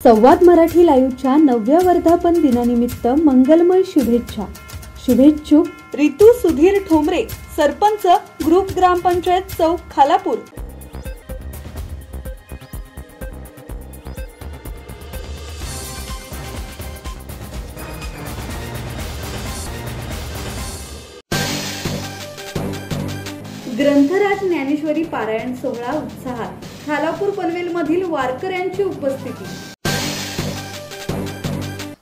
संवाद मराठी लाईव्हच्या 9व्या वर्धापन दिनानिमित्त मंगलमय शुभेच्छा. शुभेच्छुक रितू सुधीर ठोंबरे, सरपंच, ग्रुप ग्रामपंचायत चौक, खालापूर. ग्रंथराज ज्ञानेश्वरी पारायण सोहळा उत्साहात. खालापूर पनवेल मधील वारकऱ्यांची उपस्थिती.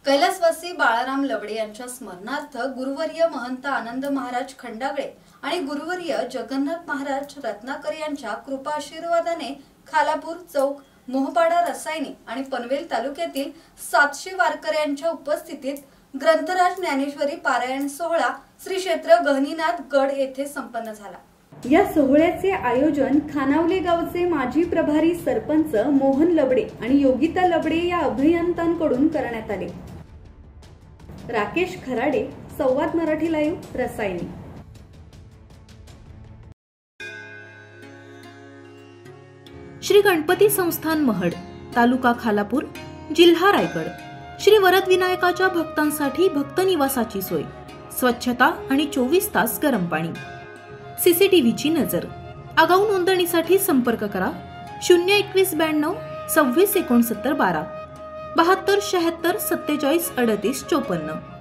कैलासवासी बाळाराम लवडे यांच्या स्मरणार्थ गुरुवर्य महंत आनंद महाराज खंडागळे आणि गुरुवर्य जगन्नाथ महाराज रत्नाकर यांच्या कृपा आशीर्वादाने खालापूर चौक, मोहपाडा, रसायनी आणि पनवेल तालुक्यातील 700 वारकऱ्यांच्या उपस्थितीत ग्रंथराज ज्ञानेश्वरी पारायण सोहळा श्री क्षेत्र गहनीनाथ गड येथे संपन्न झाला. या सोहळ्याचे आयोजन खानावले गावचे माजी प्रभारी सरपंच मोहन लबडे आणि योगिता लबडे या अभियंत्यांकडून करण्यात आले. राकेश खराडे, संवाद मराठी लाईव्ह, रसायनी. श्री गणपती संस्थान महड, तालुका खालापूर, जिल्हा रायगड. श्री वरद विनायकाच्या भक्तांसाठी भक्त निवासाची सोय, स्वच्छता आणि 24 तास गरम पाणी. सीसीटीव्हीची नजर. आगाऊ नोंदणीसाठी संपर्क करा 02192 26 69 12 72 76 47 38 54.